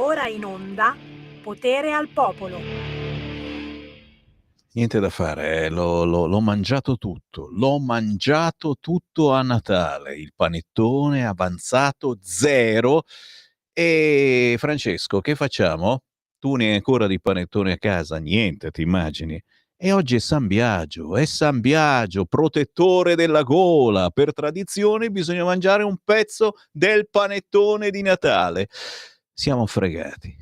ora in onda Potere al Popolo. Niente da fare, l'ho mangiato tutto a Natale, il panettone avanzato zero. E Francesco, che facciamo? Tu ne hai ancora di panettone a casa? Niente, ti immagini? E oggi è San Biagio, protettore della gola. Per tradizione bisogna mangiare un pezzo del panettone di Natale. Siamo fregati.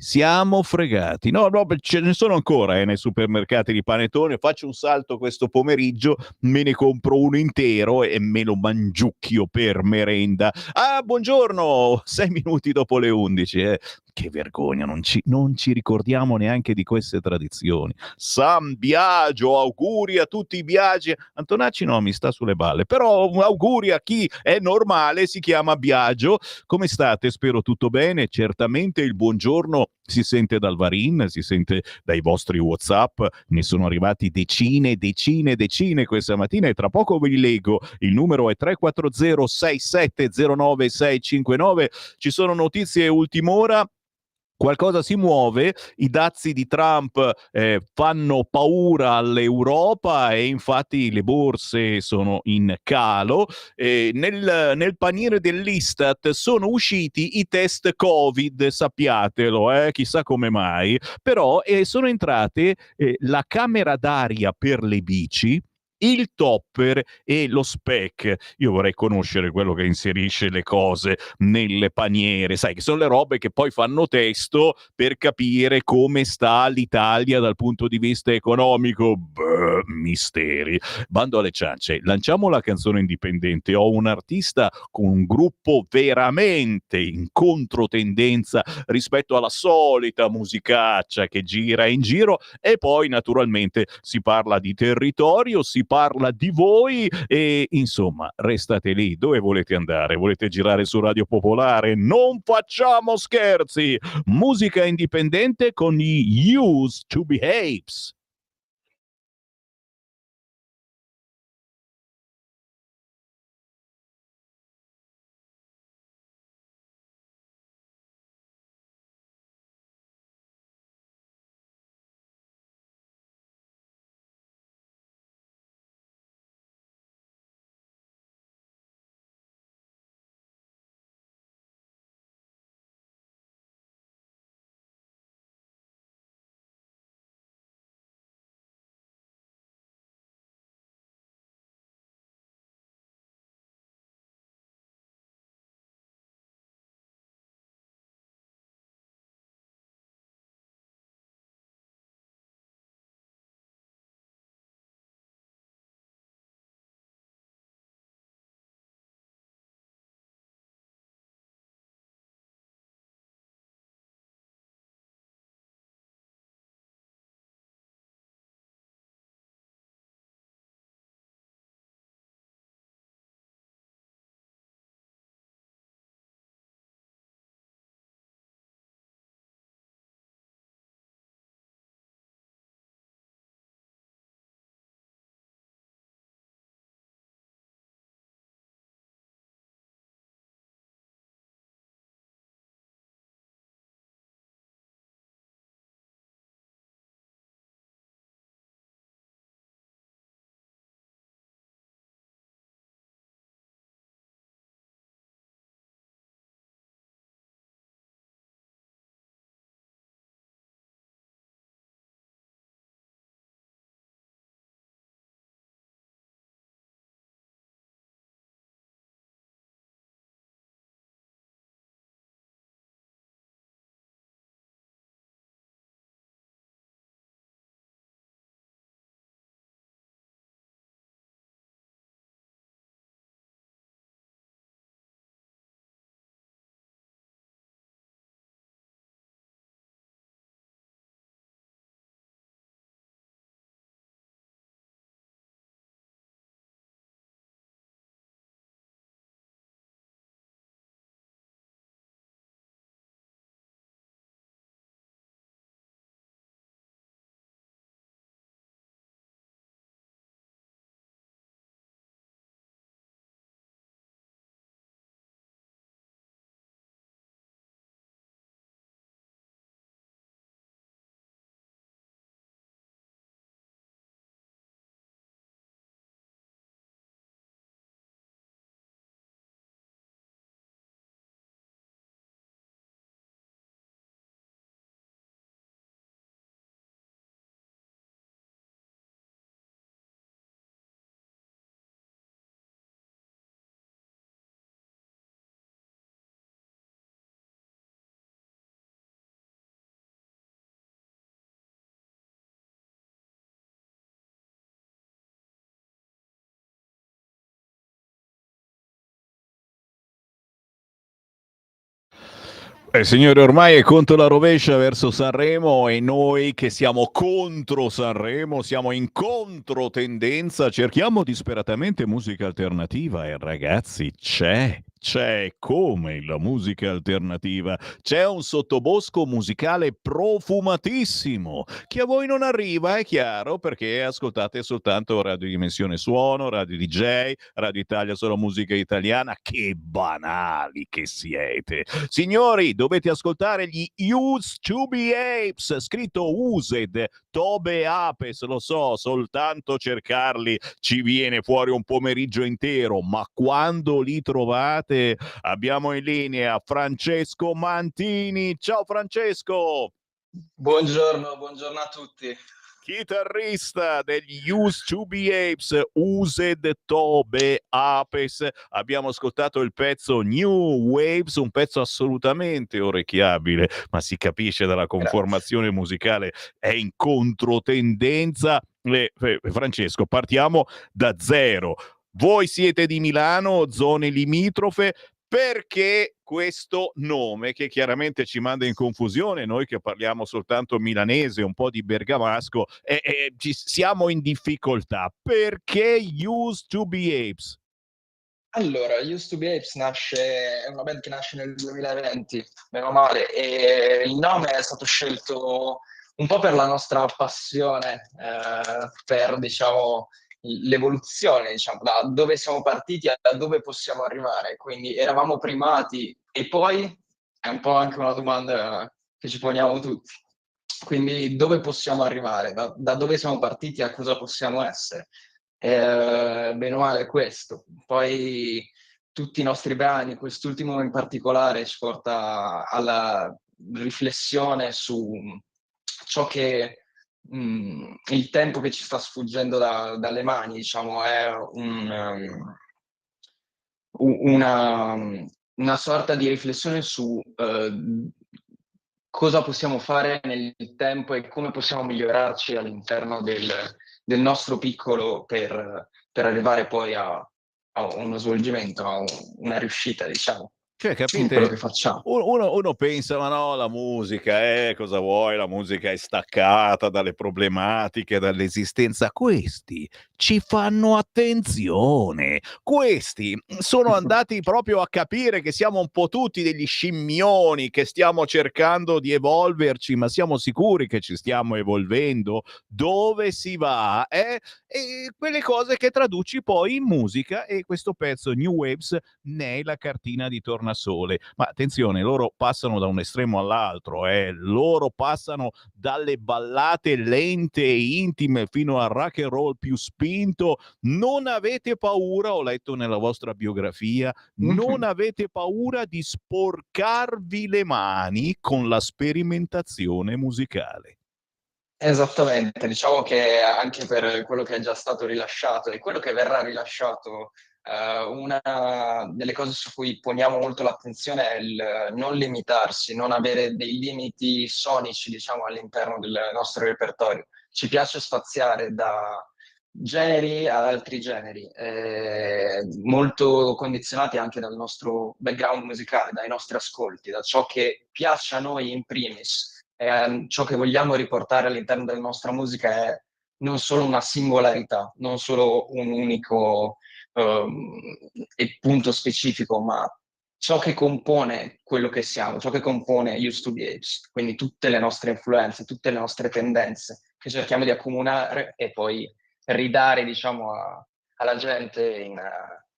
No, no, ce ne sono ancora nei supermercati di panettone. Faccio un salto questo pomeriggio, me ne compro uno intero e me lo mangiucchio per merenda. Ah, buongiorno, 6 minuti dopo le 11. Che vergogna, non ci ricordiamo neanche di queste tradizioni. San Biagio, auguri a tutti i Biagi. Antonacci no, mi sta sulle balle, però auguri a chi è normale, si chiama Biagio. Come state? Spero tutto bene. Certamente il buongiorno si sente dal Varin, si sente dai vostri WhatsApp. Ne sono arrivati decine questa mattina e tra poco ve li leggo. Il numero è 340 6709 659. Ci sono notizie ultim'ora. Qualcosa si muove, i dazi di Trump fanno paura all'Europa e infatti le borse sono in calo. Nel paniere dell'Istat sono usciti i test Covid, sappiatelo, chissà come mai, però sono entrate la camera d'aria per le bici, il topper e lo spec. Io vorrei conoscere quello che inserisce le cose nelle paniere, sai, che sono le robe che poi fanno testo per capire come sta l'Italia dal punto di vista economico. Beh, misteri. Bando alle ciance, lanciamo la canzone indipendente. Ho un artista con un gruppo veramente in controtendenza rispetto alla solita musicaccia che gira in giro e poi naturalmente si parla di territorio, si parla di voi e insomma restate lì. Dove volete andare? Volete girare su Radio Popolare? Non facciamo scherzi! Musica indipendente con gli Used to Behaves. Signore, ormai è conto la rovescia verso Sanremo e noi che siamo contro Sanremo, siamo in controtendenza, cerchiamo disperatamente musica alternativa e ragazzi c'è come la musica alternativa, c'è un sottobosco musicale profumatissimo che a voi non arriva, è chiaro, perché ascoltate soltanto Radio Dimensione Suono, Radio DJ, Radio Italia Solo Musica Italiana, che banali che siete. Signori, dovete ascoltare gli Used to Be Apes, scritto Used, Tobe Apes, lo so, soltanto cercarli ci viene fuori un pomeriggio intero, ma quando li trovate abbiamo in linea Francesco Mantini. Ciao Francesco! Buongiorno, buongiorno a tutti. Chitarrista degli Used to Be Apes, Used Tobe Apes. Abbiamo ascoltato il pezzo New Waves, un pezzo assolutamente orecchiabile, ma si capisce dalla conformazione musicale, è in controtendenza. Francesco, partiamo da zero. Voi siete di Milano, zone limitrofe, perché questo nome che chiaramente ci manda in confusione, noi che parliamo soltanto milanese, un po' di bergamasco, siamo in difficoltà. Perché Used to Be Apes? Allora, Used to Be Apes è una band che nasce nel 2020, meno male, e il nome è stato scelto un po' per la nostra passione, per, diciamo, l'evoluzione, diciamo, da dove siamo partiti a dove possiamo arrivare. Quindi eravamo primati e poi è un po' anche una domanda che ci poniamo tutti. Quindi dove possiamo arrivare? Da dove siamo partiti a cosa possiamo essere? Bene o male questo. Poi tutti i nostri brani, quest'ultimo in particolare, ci porta alla riflessione su ciò che il tempo che ci sta sfuggendo dalle mani, diciamo, è una sorta di riflessione su cosa possiamo fare nel tempo e come possiamo migliorarci all'interno del nostro piccolo per arrivare poi a uno svolgimento, a una riuscita, diciamo, Cioè, in quello capite? che facciamo. Uno pensa, ma no, la musica, cosa vuoi? La musica è staccata dalle problematiche, dall'esistenza. Questi ci fanno attenzione. Questi sono andati proprio a capire che siamo un po' tutti degli scimmioni, che stiamo cercando di evolverci, ma siamo sicuri che ci stiamo evolvendo? Dove si va? E quelle cose che traduci poi in musica, e questo pezzo New Waves ne è la cartina di tornasole. Ma attenzione, loro passano da un estremo all'altro, loro passano dalle ballate lente e intime fino al rock and roll più spinto. Non avete paura, ho letto nella vostra biografia, non avete paura di sporcarvi le mani con la sperimentazione musicale. Esattamente, diciamo che anche per quello che è già stato rilasciato e quello che verrà rilasciato, una delle cose su cui poniamo molto l'attenzione è il non limitarsi, non avere dei limiti sonici, diciamo, all'interno del nostro repertorio. Ci piace spaziare da generi ad altri generi, molto condizionati anche dal nostro background musicale, dai nostri ascolti, da ciò che piace a noi in primis. Ciò che vogliamo riportare all'interno della nostra musica è non solo una singolarità, non solo un unico e punto specifico, ma ciò che compone quello che siamo, ciò che compone Used to Be Apes, quindi tutte le nostre influenze, tutte le nostre tendenze che cerchiamo di accomunare e poi ridare, diciamo, alla gente in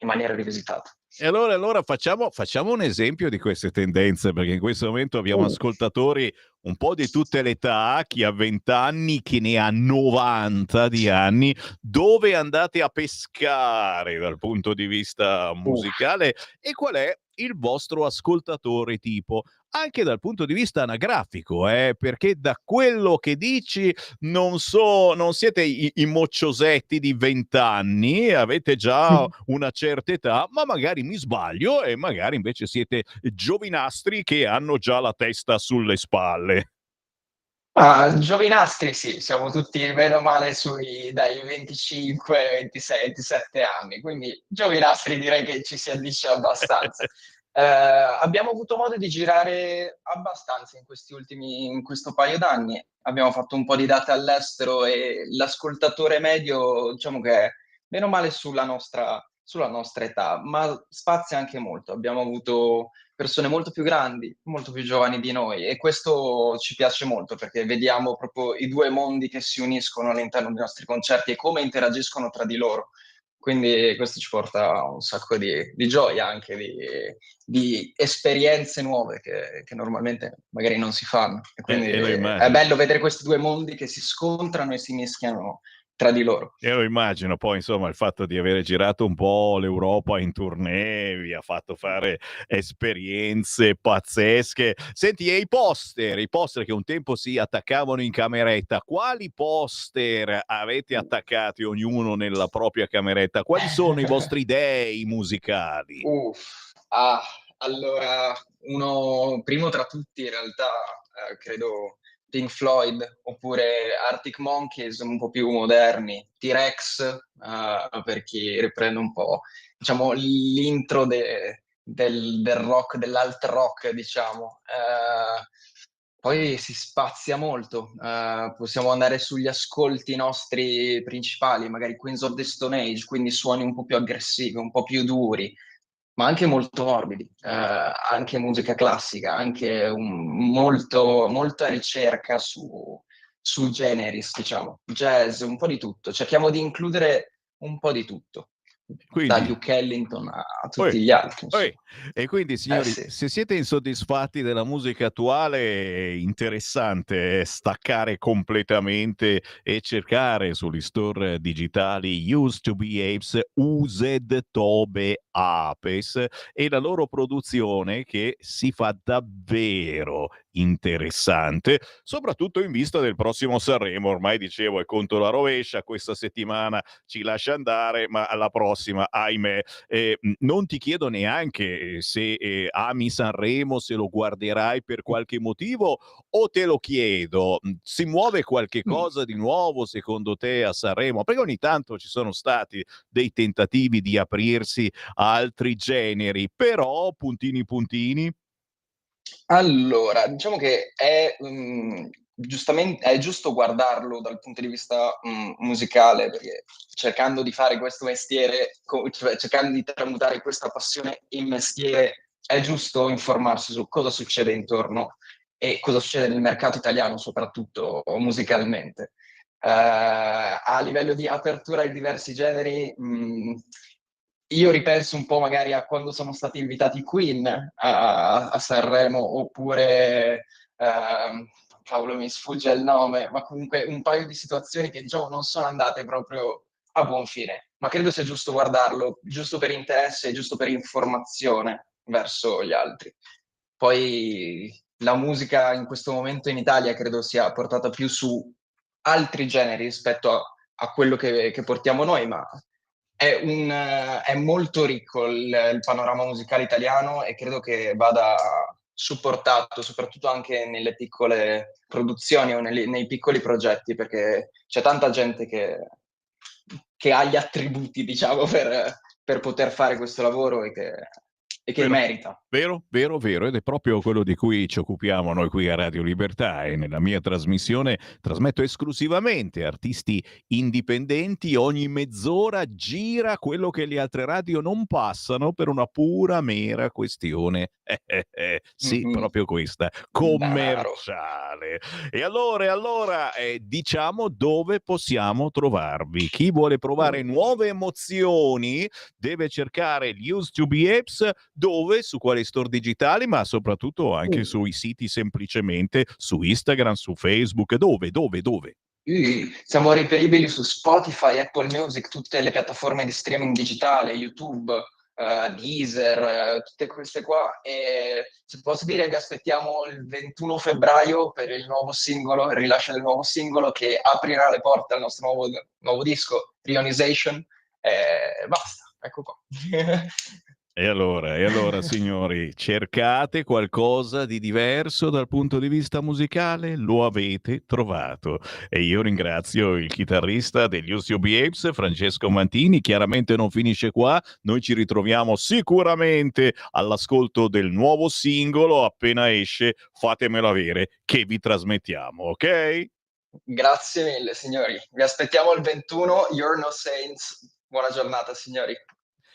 maniera rivisitata. E allora facciamo un esempio di queste tendenze, perché in questo momento abbiamo ascoltatori un po' di tutte le età, chi ha 20 anni, chi ne ha 90 di anni. Dove andate a pescare dal punto di vista musicale e qual è il vostro ascoltatore tipo? Anche dal punto di vista anagrafico, perché da quello che dici non siete i mocciosetti di 20 anni, avete già una certa età, ma magari mi sbaglio e magari invece siete giovinastri che hanno già la testa sulle spalle. Giovinastri sì, siamo tutti meno o male dai 25, 26, 27 anni, quindi giovinastri direi che ci si addice abbastanza. Abbiamo avuto modo di girare abbastanza in questo paio d'anni. Abbiamo fatto un po' di date all'estero e l'ascoltatore medio, diciamo che è meno male sulla nostra età, ma spazia anche molto. Abbiamo avuto persone molto più grandi, molto più giovani di noi e questo ci piace molto perché vediamo proprio i due mondi che si uniscono all'interno dei nostri concerti e come interagiscono tra di loro. Quindi questo ci porta un sacco di gioia anche, di esperienze nuove che normalmente magari non si fanno. E quindi E lo è immagino. bello vedere questi due mondi che si scontrano e si mischiano tra di loro. E lo immagino, poi insomma il fatto di avere girato un po' l'Europa in tournée vi ha fatto fare esperienze pazzesche. Senti, e i poster che un tempo si attaccavano in cameretta, quali poster avete attaccati ognuno nella propria cameretta? Quali sono i vostri dei musicali? Ah, allora, uno primo tra tutti in realtà, credo Pink Floyd, oppure Arctic Monkeys, un po' più moderni, T-Rex, per chi riprende un po', diciamo, l'intro del rock, dell'alt rock, diciamo. Poi si spazia molto, possiamo andare sugli ascolti nostri principali, magari Queens of the Stone Age, quindi suoni un po' più aggressivi, un po' più duri, ma anche molto morbidi, anche musica classica, anche molta ricerca su generis, diciamo, jazz, un po' di tutto. Cerchiamo di includere un po' di tutto, da Quindi Duke Ellington a Oi, tutti gli altri, oi. insomma. E quindi, Eh signori, sì. se siete insoddisfatti della musica attuale, è interessante staccare completamente e cercare sugli store digitali Used to Be Apes, Used Tobe Apes e la loro produzione che si fa davvero interessante, soprattutto in vista del prossimo Sanremo. Ormai dicevo, è conto alla rovescia, questa settimana ci lascia andare, ma alla prossima, ahimè, non ti chiedo neanche se ami Sanremo, se lo guarderai per qualche motivo, o te lo chiedo, si muove qualche Mm. cosa di nuovo secondo te a Sanremo? Perché ogni tanto ci sono stati dei tentativi di aprirsi a altri generi, però puntini puntini. Allora, diciamo che giustamente, è giusto guardarlo dal punto di vista musicale, perché cercando di fare questo mestiere, cioè cercando di tramutare questa passione in mestiere, è giusto informarsi su cosa succede intorno e cosa succede nel mercato italiano, soprattutto musicalmente. A livello di apertura ai diversi generi, io ripenso un po' magari a quando sono stati invitati i Queen a Sanremo, oppure, cavolo, mi sfugge il nome, ma comunque un paio di situazioni che diciamo non sono andate proprio a buon fine. Ma credo sia giusto guardarlo, giusto per interesse, giusto per informazione verso gli altri. Poi la musica in questo momento in Italia credo sia portata più su altri generi rispetto a quello che portiamo noi, ma è molto ricco il panorama musicale italiano e credo che vada supportato, soprattutto anche nelle piccole produzioni o nei piccoli progetti, perché c'è tanta gente che ha gli attributi, diciamo, per poter fare questo lavoro e che Vero, merita. vero, vero, vero, ed è proprio quello di cui ci occupiamo noi qui a Radio Libertà e nella mia trasmissione trasmetto esclusivamente artisti indipendenti, ogni mezz'ora gira quello che le altre radio non passano per una pura mera questione, sì, Mhm. proprio questa, Denaro. commerciale. E allora diciamo dove possiamo trovarvi. Chi vuole provare nuove emozioni deve cercare gli Used to Be Apes, dove, su quali store digitali, ma soprattutto anche sui siti semplicemente, su Instagram, su Facebook, dove? Siamo reperibili su Spotify, Apple Music, tutte le piattaforme di streaming digitale, YouTube, Deezer, tutte queste qua. E se posso dire, vi aspettiamo il 21 febbraio per il nuovo singolo, il rilascio del nuovo singolo che aprirà le porte al nostro nuovo disco, Ionization. E basta, ecco qua. E allora, signori, cercate qualcosa di diverso dal punto di vista musicale? Lo avete trovato. E io ringrazio il chitarrista degli UCB Apes, Francesco Mantini. Chiaramente non finisce qua, noi ci ritroviamo sicuramente all'ascolto del nuovo singolo. Appena esce, fatemelo avere che vi trasmettiamo, ok? Grazie mille, signori. Vi aspettiamo il 21. You're No Saints. Buona giornata, signori.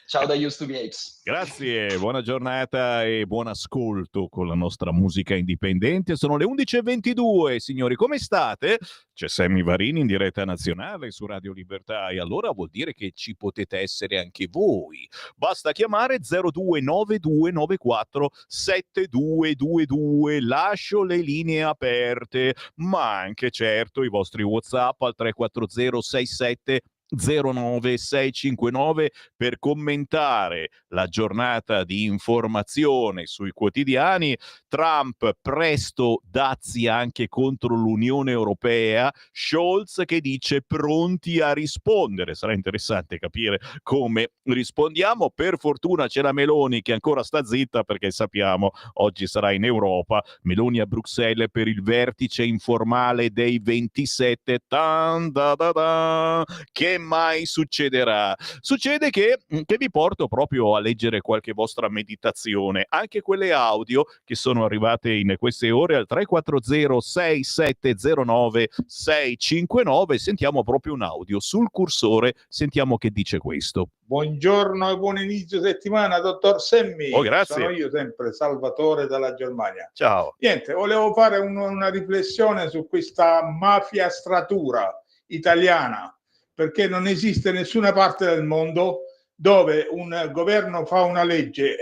Ciao da Used to Be Apes. Grazie, buona giornata e buon ascolto con la nostra musica indipendente. Sono le 11:22, signori, come state? C'è Sammy Varini in diretta nazionale su Radio Libertà e allora vuol dire che ci potete essere anche voi. Basta chiamare 0292947222, lascio le linee aperte, ma anche certo i vostri WhatsApp al 340 67 09659 per commentare la giornata di informazione sui quotidiani. Trump presto dazi anche contro l'Unione Europea, Scholz che dice pronti a rispondere. Sarà interessante capire come rispondiamo. Per fortuna c'è la Meloni che ancora sta zitta perché sappiamo oggi sarà in Europa, Meloni a Bruxelles per il vertice informale dei 27. Tan da da da. Che mai succederà? Succede che vi porto proprio a leggere qualche vostra meditazione, anche quelle audio che sono arrivate in queste ore al 340 6709 659. Sentiamo proprio un audio sul cursore, sentiamo che dice questo. Buongiorno e buon inizio settimana, dottor Semmi. Oh, grazie. Sono io sempre, Salvatore dalla Germania. Ciao. Niente, volevo fare una riflessione su questa mafiastratura italiana, perché non esiste nessuna parte del mondo dove un governo fa una legge,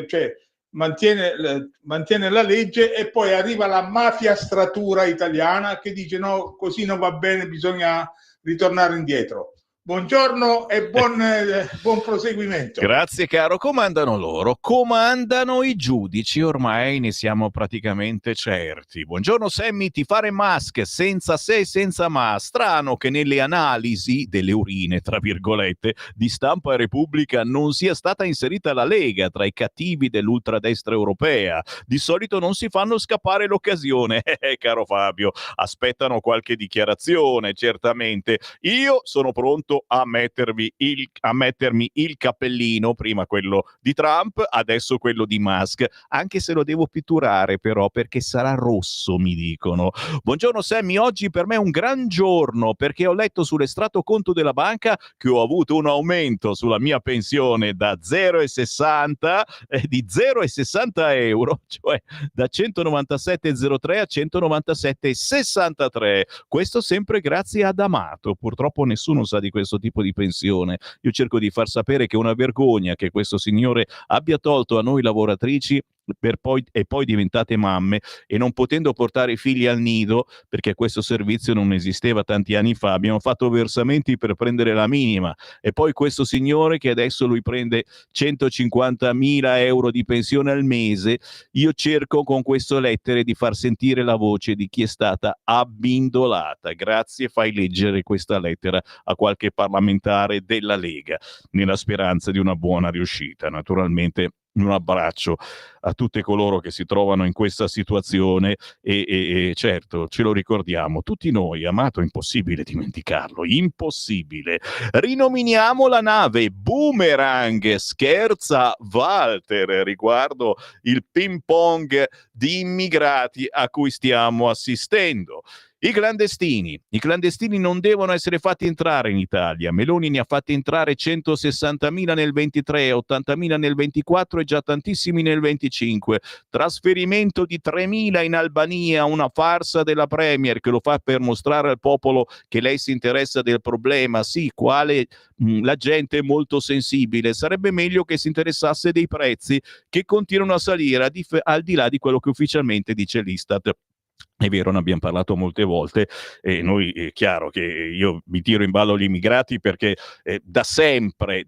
cioè mantiene la legge e poi arriva la mafiastratura italiana che dice no, così non va bene, bisogna ritornare indietro. Buongiorno e buon proseguimento. Grazie caro, comandano loro, comandano i giudici, ormai ne siamo praticamente certi. Buongiorno Sammy, ti fare Musk senza se e senza ma. Strano che nelle analisi delle urine, tra virgolette, di Stampa Repubblica non sia stata inserita la Lega tra i cattivi dell'ultradestra europea. Di solito non si fanno scappare l'occasione, caro Fabio, aspettano qualche dichiarazione, certamente. Io sono pronto a mettermi il cappellino, prima quello di Trump, adesso quello di Musk, anche se lo devo pitturare però perché sarà rosso, mi dicono. Buongiorno Sammy, oggi per me è un gran giorno perché ho letto sull'estratto conto della banca che ho avuto un aumento sulla mia pensione da 0,60 di 0,60 euro, cioè da 197,03 a 197,63. Questo sempre grazie ad Amato. Purtroppo nessuno sa di questo tipo di pensione. Io cerco di far sapere che è una vergogna che questo signore abbia tolto a noi lavoratrici e poi diventate mamme e non potendo portare i figli al nido perché questo servizio non esisteva tanti anni fa, abbiamo fatto versamenti per prendere la minima e poi questo signore che adesso lui prende 150.000 euro di pensione al mese. Io cerco con queste lettere di far sentire la voce di chi è stata abbindolata. Grazie, fai leggere questa lettera a qualche parlamentare della Lega nella speranza di una buona riuscita. Naturalmente un abbraccio a tutti coloro che si trovano in questa situazione e certo ce lo ricordiamo tutti noi. Amato, impossibile dimenticarlo, impossibile. Rinominiamo la nave Boomerang, scherza Walter riguardo il ping pong di immigrati a cui stiamo assistendo. I clandestini non devono essere fatti entrare in Italia. Meloni ne ha fatti entrare 160.000 nel 23, 80.000 nel 24 e già tantissimi nel 25. Trasferimento di 3.000 in Albania, una farsa della Premier che lo fa per mostrare al popolo che lei si interessa del problema. Sì, quale la gente è molto sensibile. Sarebbe meglio che si interessasse dei prezzi che continuano a salire al di là di quello che ufficialmente dice l'Istat. È vero, ne abbiamo parlato molte volte e noi è chiaro che io mi tiro in ballo gli immigrati perché da sempre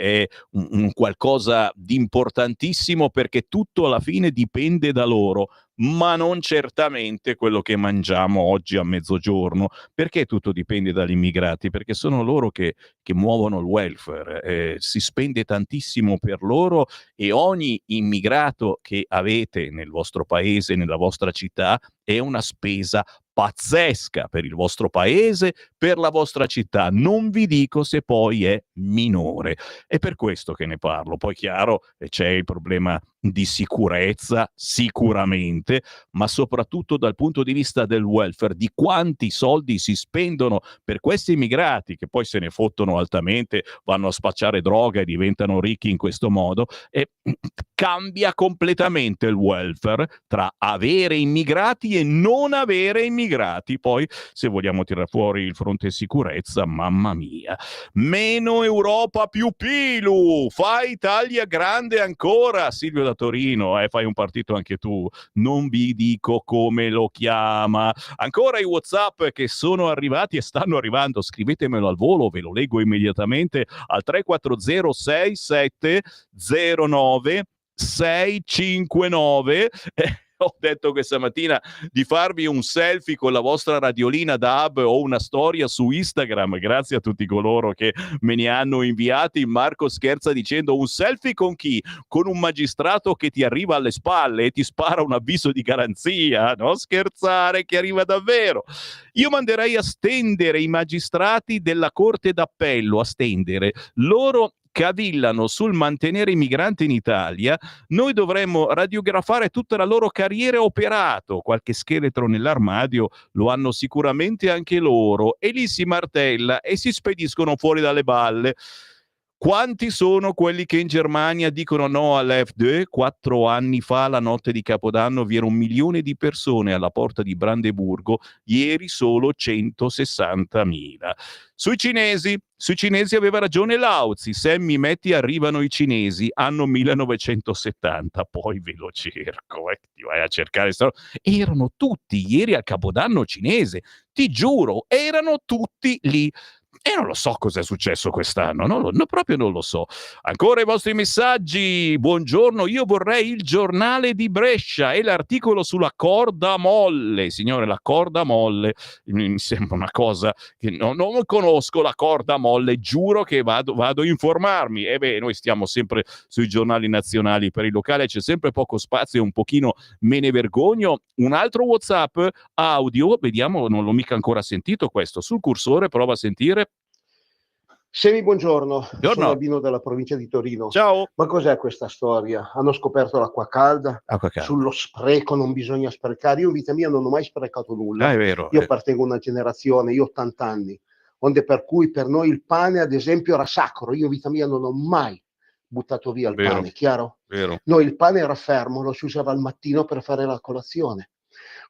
è un qualcosa di importantissimo, perché tutto alla fine dipende da loro, ma non certamente quello che mangiamo oggi a mezzogiorno. Perché tutto dipende dagli immigrati? Perché sono loro che muovono il welfare, si spende tantissimo per loro, e ogni immigrato che avete nel vostro paese, nella vostra città, è una spesa pazzesca per il vostro paese, per la vostra città. Non vi dico se poi è minore. È per questo che ne parlo. Poi chiaro, c'è il problema di sicurezza, sicuramente, ma soprattutto dal punto di vista del welfare, di quanti soldi si spendono per questi immigrati che poi se ne fottono altamente, vanno a spacciare droga e diventano ricchi in questo modo, e cambia completamente il welfare tra avere immigrati e non avere immigrati. Poi se vogliamo tirare fuori il fronte sicurezza, mamma mia, meno Europa più Pilu, fai Italia grande ancora. Silvio da Torino, fai un partito anche tu, non vi dico come lo chiama. Ancora i WhatsApp che sono arrivati e stanno arrivando, scrivetemelo al volo, ve lo leggo immediatamente al 3406709 659. Ho detto questa mattina di farvi un selfie con la vostra radiolina DAB o una storia su Instagram, grazie a tutti coloro che me ne hanno inviati. Marco scherza dicendo: un selfie con chi? Con un magistrato che ti arriva alle spalle e ti spara un avviso di garanzia? Non scherzare, che arriva davvero. Io manderei a stendere i magistrati della Corte d'Appello, a stendere. Loro cavillano sul mantenere i migranti in Italia, noi dovremmo radiografare tutta la loro carriera operato. Qualche scheletro nell'armadio lo hanno sicuramente anche loro, e lì si martella e si spediscono fuori dalle balle. Quanti sono quelli che in Germania dicono no all'AfD? 4 anni fa, la notte di Capodanno, vi era 1 milione di persone alla porta di Brandeburgo, ieri solo 160.000. Sui cinesi aveva ragione Lauzi, se mi metti arrivano i cinesi, anno 1970, poi ve lo cerco, ti vai a cercare. Erano tutti ieri al Capodanno cinese, ti giuro, erano tutti lì. E non lo so cosa è successo quest'anno, proprio non lo so. Ancora i vostri messaggi. Buongiorno, io vorrei il giornale di Brescia e l'articolo sulla corda molle. Signore, la corda molle mi sembra una cosa che non conosco, la corda molle, giuro che vado a informarmi. E beh, noi stiamo sempre sui giornali nazionali, per il locale c'è sempre poco spazio e un pochino me ne vergogno. Un altro WhatsApp audio, vediamo, non l'ho mica ancora sentito questo. Sul cursore prova a sentire. Semi, buongiorno. Buongiorno. Sono Albino della provincia di Torino. Ciao. Ma cos'è questa storia? Hanno scoperto l'acqua calda? Sullo spreco non bisogna sprecare. Io in vita mia non ho mai sprecato nulla. È vero. Io appartengo a una generazione, io ho 80 anni, onde per cui per noi il pane, ad esempio, era sacro. Io in vita mia non ho mai buttato via il pane, chiaro? Vero. Noi il pane era fermo, lo si usava al mattino per fare la colazione.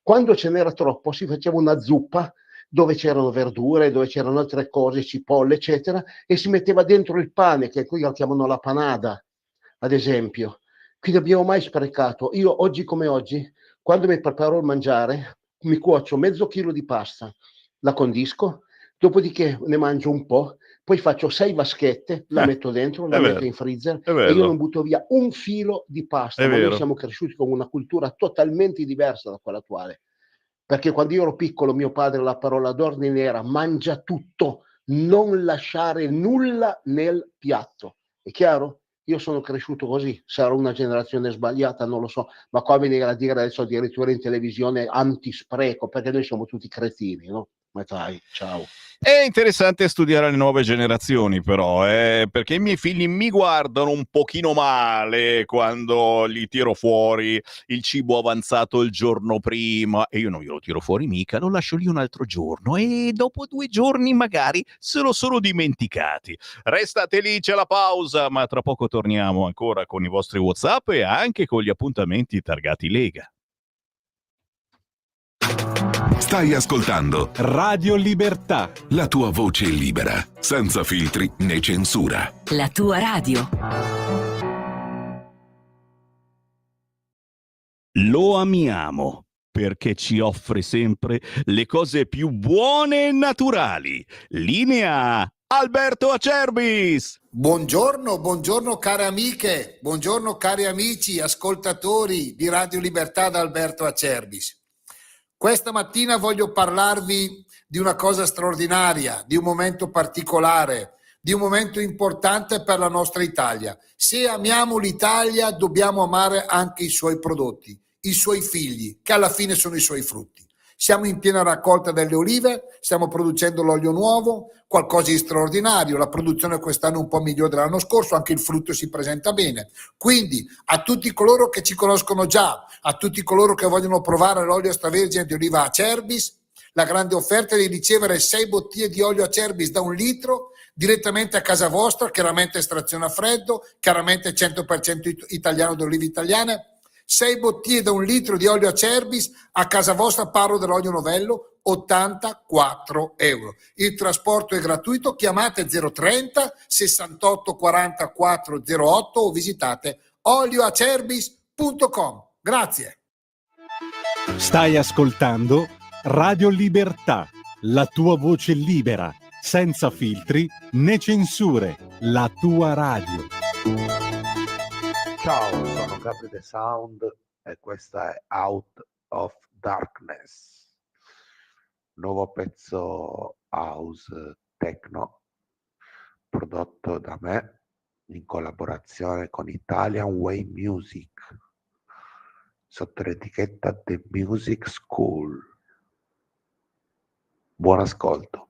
Quando ce n'era troppo si faceva una zuppa dove c'erano verdure, dove c'erano altre cose, cipolle, eccetera, e si metteva dentro il pane, che qui lo chiamano la panada, ad esempio. Quindi abbiamo mai sprecato. Io oggi come oggi, quando mi preparo il mangiare, mi cuocio mezzo chilo di pasta, la condisco, dopodiché ne mangio un po', poi faccio 6 vaschette, la metto dentro, la metto in freezer e io non butto via un filo di pasta. Ma noi siamo cresciuti con una cultura totalmente diversa da quella attuale. Perché quando io ero piccolo, mio padre, la parola d'ordine era: mangia tutto, non lasciare nulla nel piatto. È chiaro? Io sono cresciuto così. Sarà una generazione sbagliata, non lo so, ma qua venire a dire adesso addirittura in televisione antispreco, perché noi siamo tutti cretini, no? Ma dai, ciao. È interessante studiare le nuove generazioni, però, perché i miei figli mi guardano un pochino male quando gli tiro fuori il cibo avanzato il giorno prima, e io non glielo tiro fuori mica, lo lascio lì un altro giorno e dopo 2 giorni magari se lo sono dimenticati. Restate lì, c'è la pausa, ma tra poco torniamo ancora con i vostri WhatsApp e anche con gli appuntamenti targati Lega. Stai ascoltando Radio Libertà, la tua voce libera, senza filtri né censura. La tua radio. Lo amiamo. perché ci offre sempre le cose più buone e naturali. Linea Alberto Acerbis! Buongiorno care amiche, buongiorno cari amici, ascoltatori di Radio Libertà da Alberto Acerbis. Questa mattina voglio parlarvi di una cosa straordinaria, di un momento particolare, di un momento importante per la nostra Italia. Se amiamo l'Italia, dobbiamo amare anche i suoi prodotti, i suoi figli, che alla fine sono i suoi frutti. Siamo in piena raccolta delle olive, stiamo producendo l'olio nuovo, qualcosa di straordinario, la produzione quest'anno è un po' migliore dell'anno scorso, anche il frutto si presenta bene. Quindi a tutti coloro che ci conoscono già, a tutti coloro che vogliono provare l'olio extravergine di oliva Acerbis, la grande offerta è di ricevere 6 bottiglie di olio Acerbis da 1 litro direttamente a casa vostra, chiaramente estrazione a freddo, chiaramente 100% italiano di olive italiane. 6 bottiglie da 1 litro di olio Acerbis a casa vostra, parlo dell'olio novello, 84 euro. Il trasporto è gratuito, chiamate 030 68 44 08 o visitate olioacerbis.com. Grazie. Stai ascoltando Radio Libertà, la tua voce libera, senza filtri né censure, la tua radio. Ciao, sono Gabri The Sound e questa è Out of Darkness, nuovo pezzo house techno prodotto da me in collaborazione con Italian Way Music sotto l'etichetta The Music School. Buon ascolto.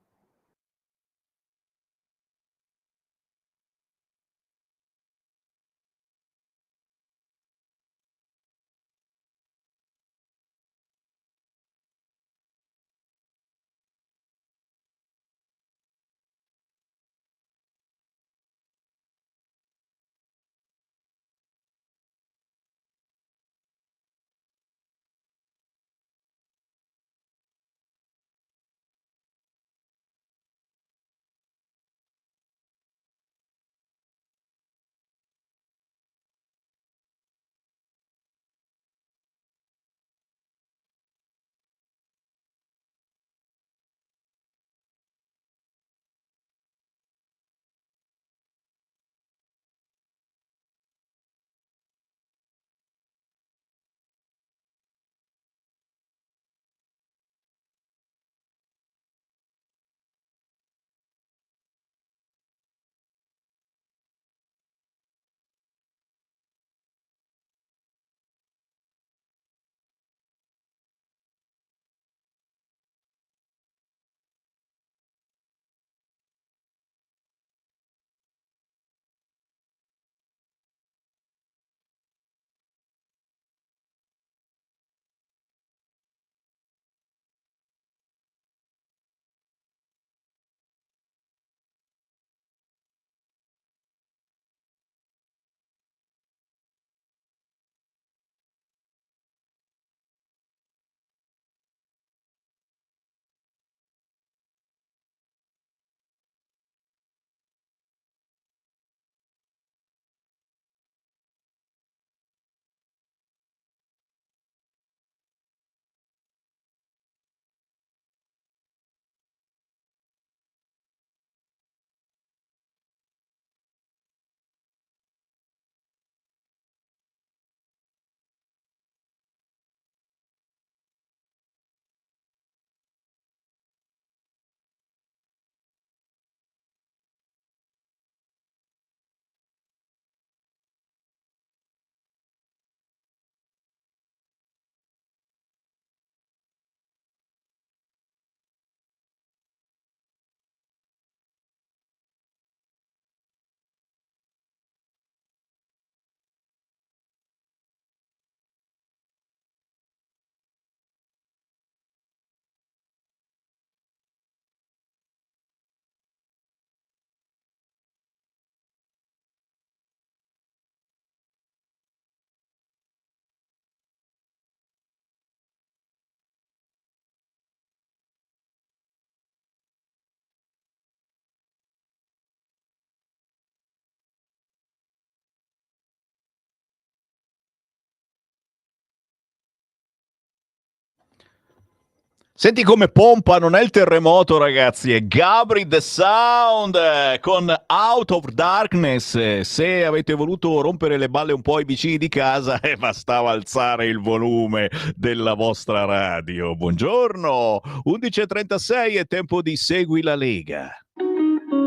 Senti come pompa, non è il terremoto, ragazzi, è Gabri The Sound con Out of Darkness. Se avete voluto rompere le balle un po' ai vicini di casa, bastava alzare il volume della vostra radio. Buongiorno, 11:36 è tempo di Segui la Lega.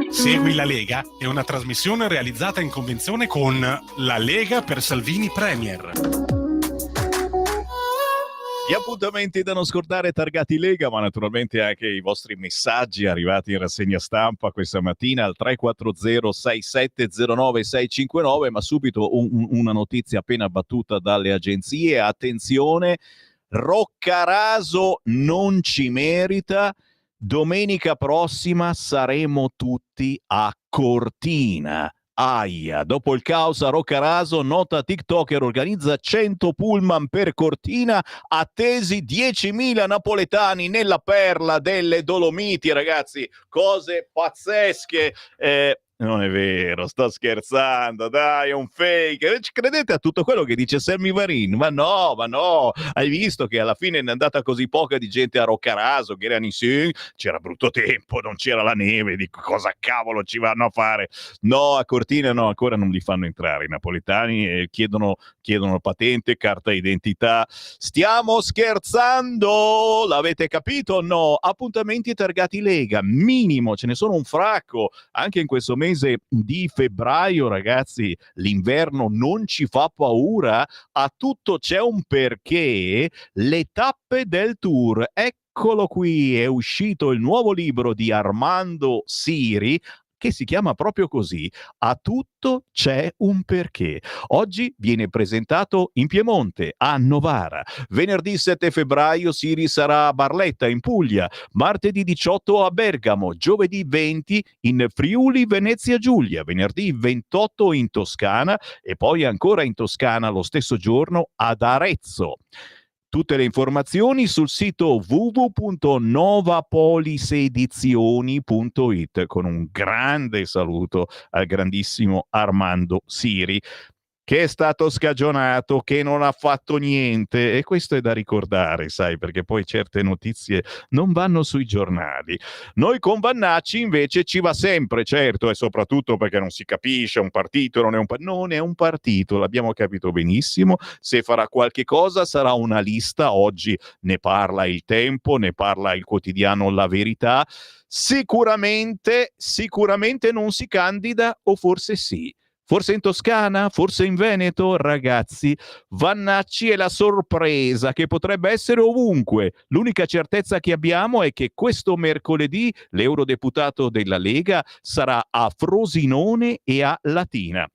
Segui la Lega è una trasmissione realizzata in convenzione con La Lega per Salvini Premier. Gli appuntamenti da non scordare targati Lega, ma naturalmente anche i vostri messaggi arrivati in rassegna stampa questa mattina al 340-6709-659, ma subito una notizia appena battuta dalle agenzie. Attenzione, Roccaraso non ci merita. Domenica prossima saremo tutti a Cortina. Aia, dopo il caos a Roccaraso, nota TikToker organizza 100 pullman per Cortina, attesi 10.000 napoletani nella perla delle Dolomiti, ragazzi, cose pazzesche. Non è vero, sto scherzando, dai, è un fake. Ci credete a tutto quello che dice Sammy Varin? Ma no, hai visto che alla fine è andata così poca di gente a Roccaraso, che erano insieme, c'era brutto tempo, non c'era la neve, di cosa cavolo ci vanno a fare? No, a Cortina no, ancora non li fanno entrare i napoletani e chiedono patente, carta identità. Stiamo scherzando, l'avete capito o no? Appuntamenti targati Lega, minimo, ce ne sono un fracco, anche in questo mese di febbraio, ragazzi. L'inverno non ci fa paura, a tutto c'è un perché. Le tappe del tour, eccolo qui, è uscito il nuovo libro di Armando Siri che si chiama proprio così, A tutto c'è un perché. Oggi viene presentato in Piemonte, a Novara. Venerdì 7 febbraio Siri sarà a Barletta, in Puglia. Martedì 18 a Bergamo. Giovedì 20 in Friuli Venezia Giulia. Venerdì 28 in Toscana e poi ancora in Toscana lo stesso giorno ad Arezzo. Tutte le informazioni sul sito www.novapolisedizioni.it, con un grande saluto al grandissimo Armando Siri, che è stato scagionato, che non ha fatto niente, e questo è da ricordare, sai, perché poi certe notizie non vanno sui giornali. Noi con Vannacci invece ci va sempre, certo, e soprattutto perché non si capisce, un partito non è un partito, l'abbiamo capito benissimo. Se farà qualche cosa sarà una lista, oggi ne parla Il Tempo, ne parla il quotidiano La Verità. Sicuramente non si candida, o forse sì. Forse in Toscana? Forse in Veneto? Ragazzi, Vannacci è la sorpresa che potrebbe essere ovunque. L'unica certezza che abbiamo è che questo mercoledì l'eurodeputato della Lega sarà a Frosinone e a Latina.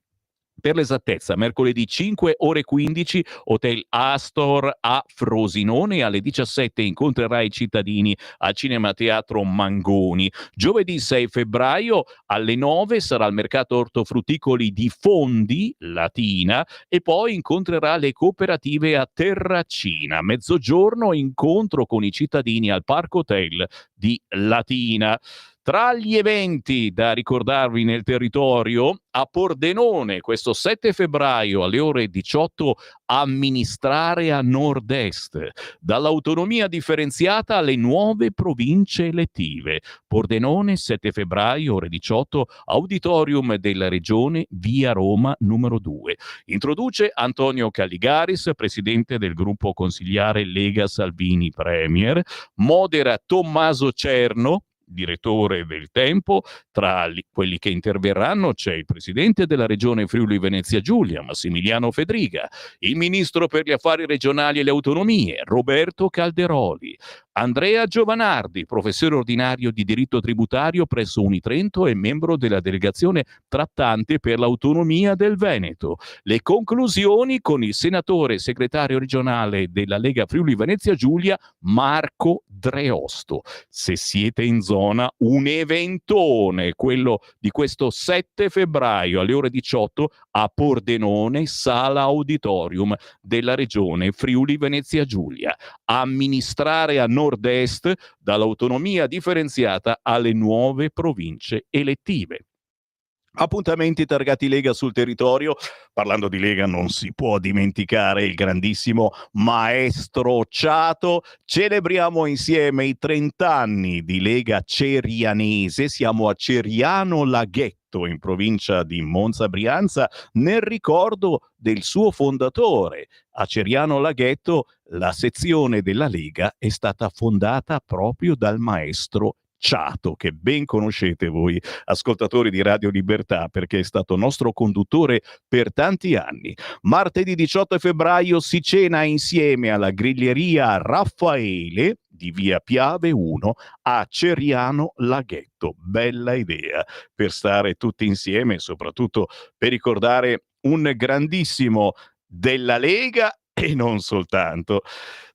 Per l'esattezza, mercoledì 5 ore 15, Hotel Astor a Frosinone, alle 17 incontrerà i cittadini al Cinema Teatro Mangoni. Giovedì 6 febbraio alle 9 sarà al mercato ortofrutticoli di Fondi, Latina, e poi incontrerà le cooperative a Terracina. Mezzogiorno incontro con i cittadini al Parco Hotel di Latina. Tra gli eventi da ricordarvi nel territorio, a Pordenone, questo 7 febbraio alle ore 18, amministrare a nord-est, dall'autonomia differenziata alle nuove province elettive. Pordenone, 7 febbraio, ore 18, auditorium della regione, via Roma numero 2. Introduce Antonio Calligaris, presidente del gruppo consigliare Lega Salvini Premier, modera Tommaso Cerno, direttore del Tempo. Tra quelli che interverranno c'è il presidente della regione Friuli Venezia Giulia, Massimiliano Fedriga, il ministro per gli affari regionali e le autonomie, Roberto Calderoli, Andrea Giovanardi, professore ordinario di diritto tributario presso Unitrento e membro della delegazione trattante per l'autonomia del Veneto. Le conclusioni con il senatore e segretario regionale della Lega Friuli Venezia Giulia, Marco Dreosto. Se siete in zona, un eventone, quello di questo 7 febbraio alle ore 18 a Pordenone, sala auditorium della regione Friuli Venezia Giulia. Amministrare a nord-est, dall'autonomia differenziata alle nuove province elettive. Appuntamenti targati Lega sul territorio. Parlando di Lega non si può dimenticare il grandissimo maestro Ciato. Celebriamo insieme i 30 anni di Lega Cerianese. Siamo a Ceriano Laghetto, in provincia di Monza Brianza, nel ricordo del suo fondatore. A Ceriano Laghetto la sezione della Lega è stata fondata proprio dal maestro Ciato, che ben conoscete voi ascoltatori di Radio Libertà, perché è stato nostro conduttore per tanti anni. Martedì 18 febbraio si cena insieme alla griglieria Raffaele di via Piave 1 a Ceriano Laghetto. Bella idea per stare tutti insieme e soprattutto per ricordare un grandissimo della Lega e non soltanto.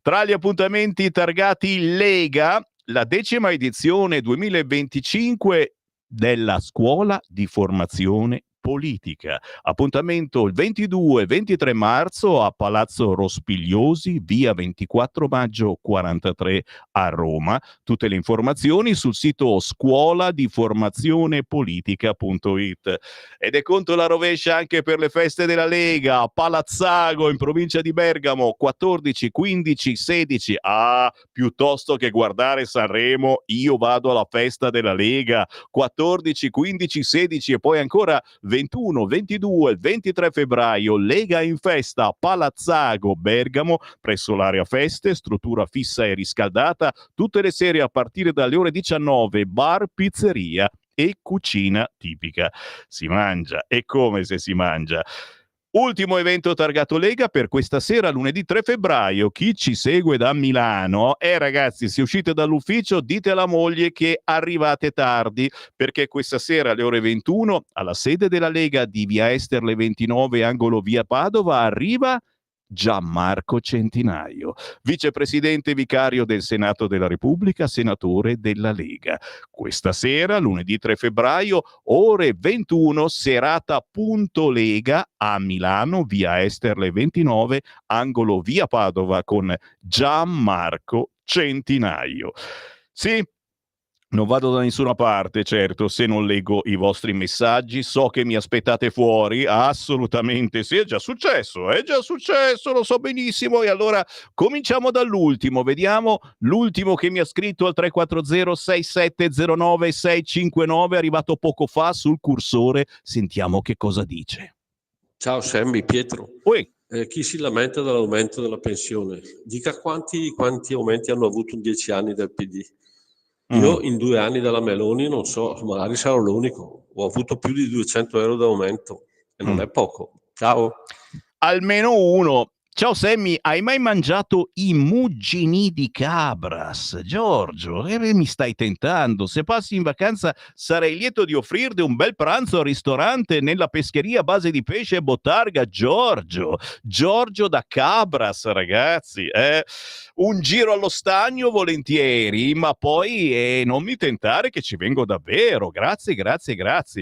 Tra gli appuntamenti targati Lega, la 10ª edizione 2025 della Scuola di Formazione Politica. Appuntamento il 22-23 marzo a Palazzo Rospigliosi, via 24 maggio 43 a Roma. Tutte le informazioni sul sito scuoladiformazionepolitica.it. Ed è conto la rovescia anche per le feste della Lega a Palazzago, in provincia di Bergamo, 14, 15, 16. Piuttosto che guardare Sanremo, io vado alla festa della Lega, 14, 15, 16 e poi ancora 21, 22, 23 febbraio, Lega in festa a Palazzago, Bergamo, presso l'area feste, struttura fissa e riscaldata, tutte le sere a partire dalle ore 19, bar, pizzeria e cucina tipica. Si mangia, e come se si mangia. Ultimo evento targato Lega per questa sera, lunedì 3 febbraio. Chi ci segue da Milano, ragazzi, se uscite dall'ufficio dite alla moglie che arrivate tardi, perché questa sera alle ore 21 alla sede della Lega di via Esterle 29, angolo via Padova, arriva Gianmarco Centinaio, vicepresidente vicario del Senato della Repubblica, senatore della Lega. Questa sera, lunedì 3 febbraio, ore 21, serata Punto Lega a Milano, via Esterle 29, angolo via Padova, con Gianmarco Centinaio. Sì, non vado da nessuna parte, certo, se non leggo i vostri messaggi. So che mi aspettate fuori, assolutamente sì, è già successo, lo so benissimo. E allora cominciamo dall'ultimo, vediamo l'ultimo che mi ha scritto al 340-6709-659, arrivato poco fa sul cursore. Sentiamo che cosa dice. Ciao Sammy, Pietro. Chi si lamenta dell'aumento della pensione? Dica quanti aumenti hanno avuto in 10 anni del PD. Io in 2 anni dalla Meloni non so, magari sarò l'unico, ho avuto più di 200 euro d'aumento e non è poco. Ciao. Almeno uno. Ciao Sammy, hai mai mangiato i muggini di Cabras? Giorgio, mi stai tentando. Se passi in vacanza sarei lieto di offrirti un bel pranzo al ristorante nella pescheria a base di pesce e bottarga. Giorgio da Cabras, ragazzi. Un giro allo stagno volentieri, ma poi non mi tentare che ci vengo davvero. Grazie.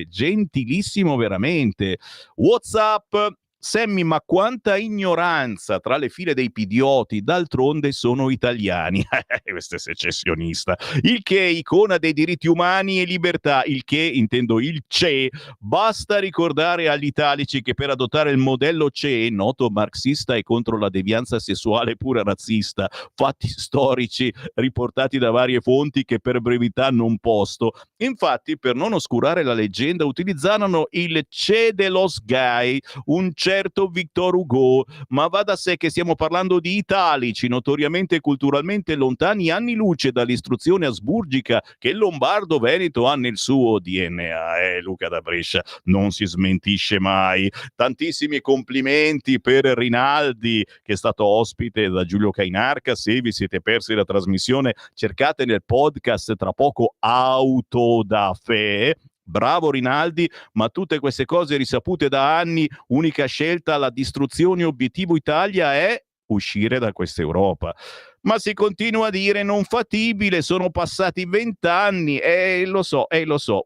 Gentilissimo veramente. WhatsApp. Sammy, ma quanta ignoranza tra le file dei pidioti, d'altronde sono italiani. Questo è secessionista. Il che, icona dei diritti umani e libertà, il che, intendo il CE, basta ricordare agli italici che per adottare il modello CE, noto marxista e contro la devianza sessuale pure razzista, fatti storici riportati da varie fonti che per brevità non posto. Infatti, per non oscurare la leggenda, utilizzarono il CE de los gay, un certo Victor Hugo, ma va da sé che stiamo parlando di italici notoriamente e culturalmente lontani anni luce dall'istruzione asburgica che il lombardo veneto ha nel suo DNA. Luca da Brescia non si smentisce mai. Tantissimi complimenti per Rinaldi, che è stato ospite da Giulio Cainarca. Se vi siete persi la trasmissione, cercate nel podcast tra poco Auto da Fe. Bravo Rinaldi, ma tutte queste cose risapute da anni, unica scelta, la distruzione obiettivo Italia è uscire da questa Europa. ma si continua a dire non fattibile, sono passati 20 anni, lo so.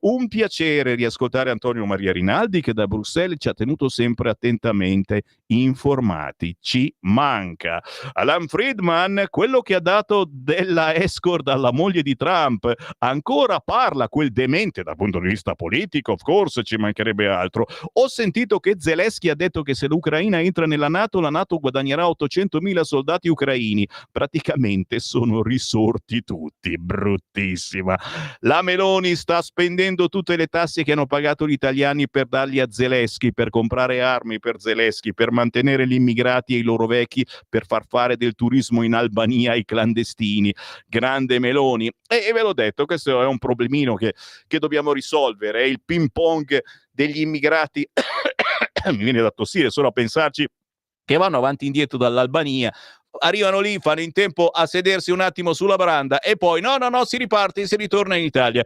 Un piacere riascoltare Antonio Maria Rinaldi, che da Bruxelles ci ha tenuto sempre attentamente informati, ci manca. Alan Friedman, quello che ha dato della escort alla moglie di Trump, ancora parla quel demente dal punto di vista politico, of course, ci mancherebbe altro. Ho sentito che Zelensky ha detto che se l'Ucraina entra nella NATO, la NATO guadagnerà 800.000 soldati ucraini. Praticamente sono risorti tutti, bruttissima. La Meloni sta spendendo tutte le tasse che hanno pagato gli italiani per dargli a Zelensky, per comprare armi per Zelensky, per mantenere gli immigrati e i loro vecchi, per far fare del turismo in Albania ai clandestini. Grande Meloni. E ve l'ho detto, questo è un problemino che dobbiamo risolvere, è il ping pong degli immigrati. Mi viene da tossire solo a pensarci, che vanno avanti e indietro dall'Albania, arrivano lì, fanno in tempo a sedersi un attimo sulla branda e poi no, si riparte e si ritorna in Italia.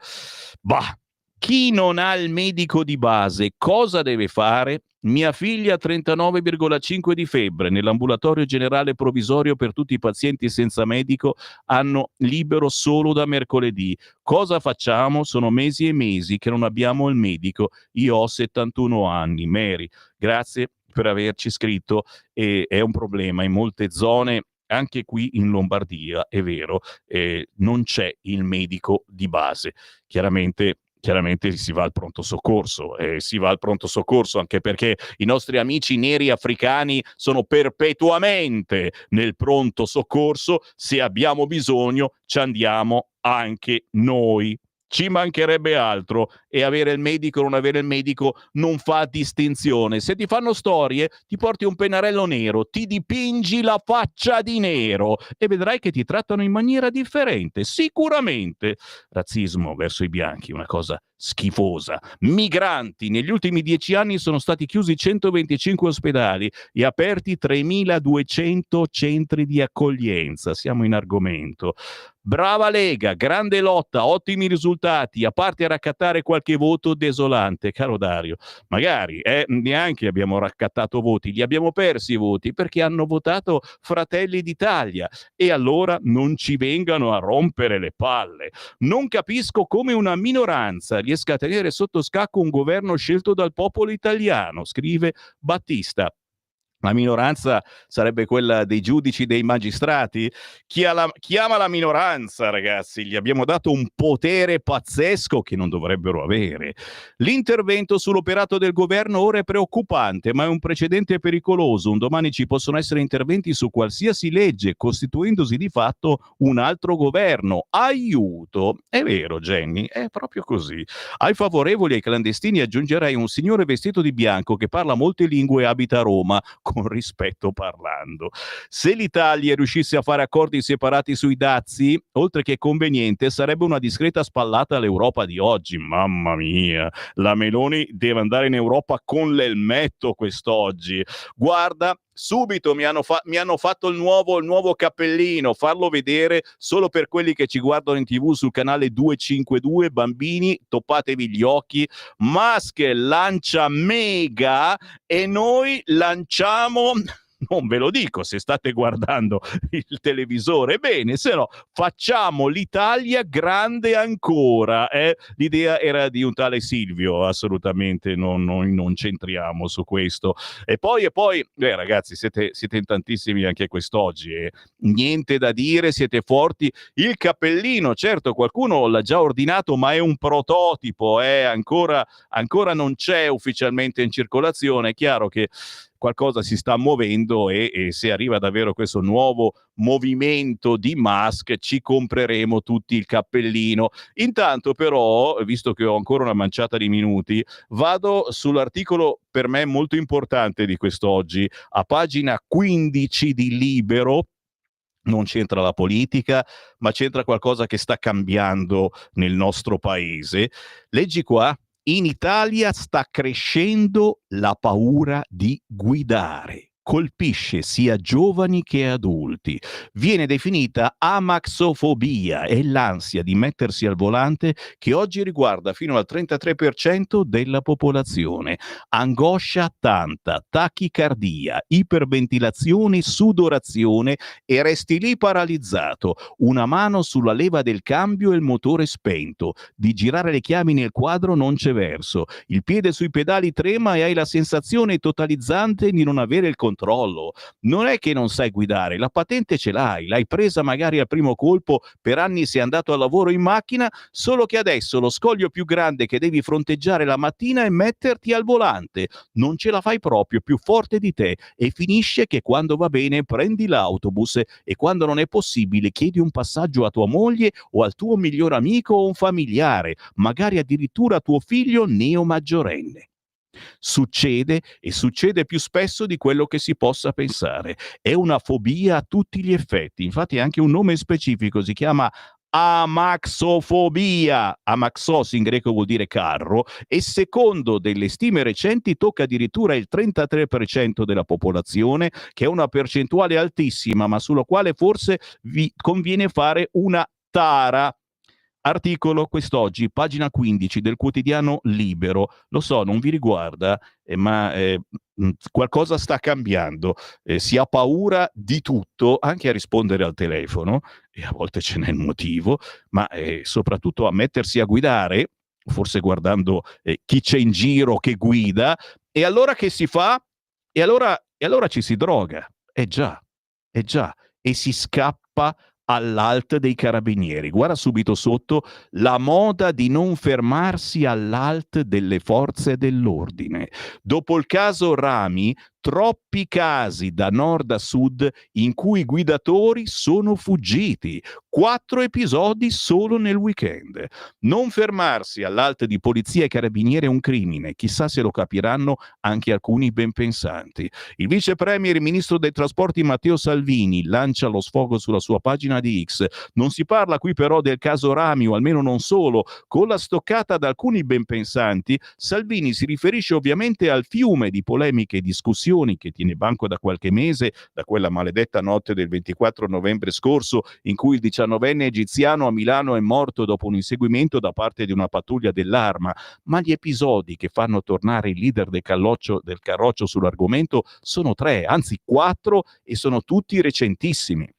Bah, chi non ha il medico di base cosa deve fare? Mia figlia ha 39,5 di febbre, nell'ambulatorio generale provvisorio per tutti i pazienti senza medico hanno libero solo da mercoledì. Cosa facciamo? Sono mesi e mesi che non abbiamo il medico. Io ho 71 anni. Mary, grazie per averci scritto. E è un problema in molte zone, anche qui in Lombardia, è vero, non c'è il medico di base. Chiaramente si va al pronto soccorso, anche perché i nostri amici neri africani sono perpetuamente nel pronto soccorso. Se abbiamo bisogno ci andiamo anche noi. Ci mancherebbe altro, e avere il medico o non avere il medico non fa distinzione. Se ti fanno storie, ti porti un pennarello nero, ti dipingi la faccia di nero e vedrai che ti trattano in maniera differente, sicuramente. Razzismo verso i bianchi, una cosa schifosa. Migranti, negli ultimi 10 anni sono stati chiusi 125 ospedali e aperti 3.200 centri di accoglienza. Siamo in argomento. Brava Lega, grande lotta, ottimi risultati, a parte raccattare qualche voto desolante, caro Dario. Magari neanche abbiamo raccattato voti, li abbiamo persi i voti perché hanno votato Fratelli d'Italia, e allora non ci vengano a rompere le palle. Non capisco come una minoranza riesca a tenere sotto scacco un governo scelto dal popolo italiano, scrive Battista. La minoranza sarebbe quella dei giudici, dei magistrati? Chiama la minoranza, ragazzi, gli abbiamo dato un potere pazzesco che non dovrebbero avere. L'intervento sull'operato del governo ora è preoccupante, ma è un precedente pericoloso. Un domani ci possono essere interventi su qualsiasi legge, costituendosi di fatto un altro governo. Aiuto! È vero, Jenny, è proprio così. Ai favorevoli ai clandestini aggiungerei un signore vestito di bianco che parla molte lingue e abita a Roma, con rispetto parlando. Se l'Italia riuscisse a fare accordi separati sui dazi, oltre che conveniente, sarebbe una discreta spallata all'Europa di oggi. Mamma mia, la Meloni deve andare in Europa con l'elmetto quest'oggi. Guarda, subito mi hanno fatto il nuovo cappellino, farlo vedere solo per quelli che ci guardano in TV sul canale 252. Bambini, toppatevi gli occhi. Musk lancia Mega e noi lanciamo... Non ve lo dico se state guardando il televisore, bene, se no facciamo l'Italia grande ancora. L'idea era di un tale Silvio, assolutamente non centriamo su questo. E poi ragazzi, siete in tantissimi anche quest'oggi, niente da dire, siete forti. Il cappellino, certo, qualcuno l'ha già ordinato, ma è un prototipo, ancora non c'è ufficialmente in circolazione. È chiaro che qualcosa si sta muovendo e se arriva davvero questo nuovo movimento di Musk ci compreremo tutti il cappellino. Intanto però, visto che ho ancora una manciata di minuti, vado sull'articolo per me molto importante di quest'oggi, a pagina 15 di Libero. Non c'entra la politica, ma c'entra qualcosa che sta cambiando nel nostro paese. Leggi qua. In Italia sta crescendo la paura di guidare. colpisce sia giovani che adulti. Viene definita amaxofobia, è l'ansia di mettersi al volante che oggi riguarda fino al 33% della popolazione. Angoscia tanta, tachicardia, iperventilazione, sudorazione e resti lì paralizzato. Una mano sulla leva del cambio e il motore spento. Di girare le chiavi nel quadro non c'è verso. Il piede sui pedali trema e hai la sensazione totalizzante di non avere il controllo. Non è che non sai guidare, la patente ce l'hai presa magari al primo colpo, per anni sei andato al lavoro in macchina, solo che adesso lo scoglio più grande che devi fronteggiare la mattina è metterti al volante. Non ce la fai proprio, più forte di te, e finisce che quando va bene prendi l'autobus e quando non è possibile chiedi un passaggio a tua moglie o al tuo miglior amico o un familiare, magari addirittura a tuo figlio neomaggiorenne. Succede, e succede più spesso di quello che si possa pensare. È una fobia a tutti gli effetti, infatti ha anche un nome specifico, si chiama amaxofobia. Amaxos in greco vuol dire carro, e secondo delle stime recenti tocca addirittura il 33% della popolazione, che è una percentuale altissima, ma sulla quale forse vi conviene fare una tara. Articolo quest'oggi, pagina 15 del quotidiano Libero. Lo so, non vi riguarda, ma qualcosa sta cambiando. Si ha paura di tutto, anche a rispondere al telefono, e a volte ce n'è il motivo, ma soprattutto a mettersi a guidare, forse guardando chi c'è in giro che guida. E allora che si fa? E allora ci si droga. Già, e si scappa all'alt dei carabinieri. Guarda subito sotto, la moda di non fermarsi all'alt delle forze dell'ordine. Dopo il caso Rami, troppi casi da nord a sud in cui i guidatori sono fuggiti. 4 episodi solo nel weekend. Non fermarsi all'alt di polizia e carabinieri è un crimine, chissà se lo capiranno anche alcuni ben pensanti. Il vice premier e ministro dei trasporti Matteo Salvini lancia lo sfogo sulla sua pagina di X. Non si parla qui però del caso Rami, o almeno non solo. Con la stoccata da alcuni ben pensanti, Salvini si riferisce ovviamente al fiume di polemiche e discussioni che tiene banco da qualche mese, da quella maledetta notte del 24 novembre scorso in cui il 19enne egiziano a Milano è morto dopo un inseguimento da parte di una pattuglia dell'Arma. Ma gli episodi che fanno tornare il leader del carroccio sull'argomento sono 3, anzi 4, e sono tutti recentissimi.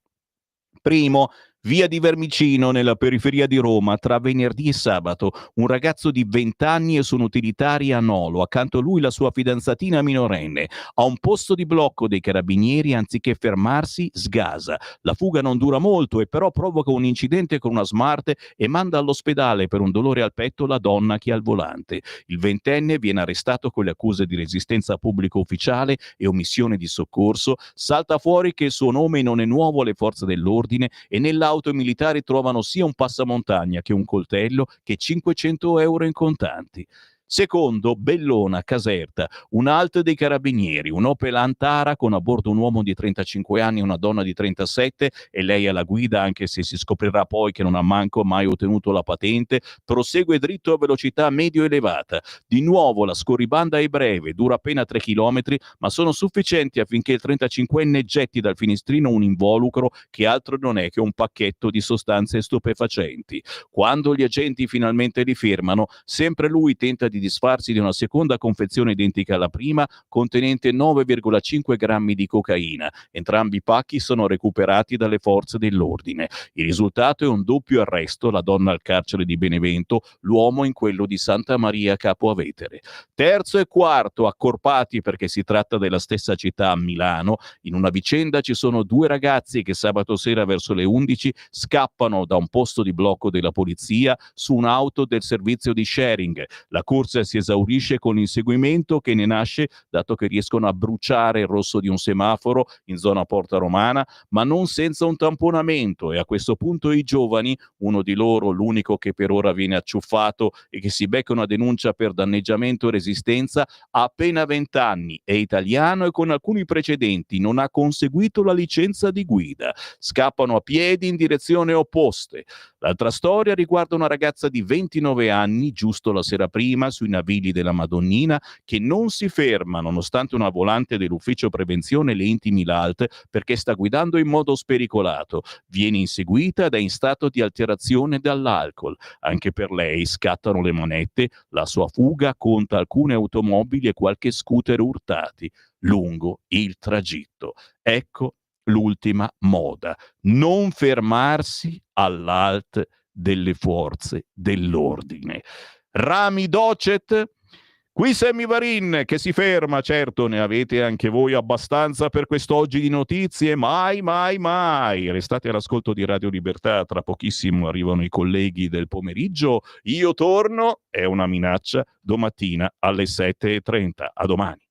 Primo, via di Vermicino, nella periferia di Roma, tra venerdì e sabato. Un ragazzo di 20 anni e su un'utilitaria a Nolo, accanto a lui la sua fidanzatina minorenne. A un posto di blocco dei carabinieri, anziché fermarsi, sgasa. La fuga non dura molto e però provoca un incidente con una Smart e manda all'ospedale per un dolore al petto la donna che è al volante. Il ventenne viene arrestato con le accuse di resistenza pubblico ufficiale e omissione di soccorso. Salta fuori che il suo nome non è nuovo alle forze dell'ordine e nell'auto i militari trovano sia un passamontagna che un coltello che 500 euro in contanti. Secondo, Bellona, Caserta, un alt dei carabinieri, un Opel Antara con a bordo un uomo di 35 anni e una donna di 37, e lei alla guida, anche se si scoprirà poi che non ha manco mai ottenuto la patente, prosegue dritto a velocità medio-elevata. Di nuovo la scorribanda è breve, dura appena 3 chilometri, ma sono sufficienti affinché il 35enne getti dal finestrino un involucro che altro non è che un pacchetto di sostanze stupefacenti. Quando gli agenti finalmente li fermano, sempre lui tenta di disfarsi di una seconda confezione identica alla prima, contenente 9,5 grammi di cocaina. Entrambi i pacchi sono recuperati dalle forze dell'ordine. Il risultato è un doppio arresto, la donna al carcere di Benevento, l'uomo in quello di Santa Maria Capo Avetere. Terzo e quarto, accorpati perché si tratta della stessa città, Milano. In una vicenda ci sono 2 ragazzi che sabato sera verso le 11 scappano da un posto di blocco della polizia su un'auto del servizio di sharing. La corsa si esaurisce con l'inseguimento che ne nasce dato che riescono a bruciare il rosso di un semaforo in zona Porta Romana, ma non senza un tamponamento, e a questo punto i giovani, uno di loro, l'unico che per ora viene acciuffato e che si becca una denuncia per danneggiamento e resistenza, ha appena 20 anni, è italiano e con alcuni precedenti, non ha conseguito la licenza di guida. Scappano a piedi in direzione opposte. L'altra storia riguarda una ragazza di 29 anni, giusto la sera prima, sui Navigli della Madonnina, che non si ferma nonostante una volante dell'ufficio prevenzione le intimi l'alt perché sta guidando in modo spericolato. Viene inseguita ed è in stato di alterazione dall'alcol. Anche per lei scattano le manette, la sua fuga conta alcune automobili e qualche scooter urtati lungo il tragitto. Ecco l'ultima moda: non fermarsi all'alt delle forze dell'ordine. Rami docet? Qui Sammy Varin che si ferma, certo ne avete anche voi abbastanza per quest'oggi di notizie, mai. Restate all'ascolto di Radio Libertà, tra pochissimo arrivano i colleghi del pomeriggio, io torno, è una minaccia, domattina alle 7:30. A domani.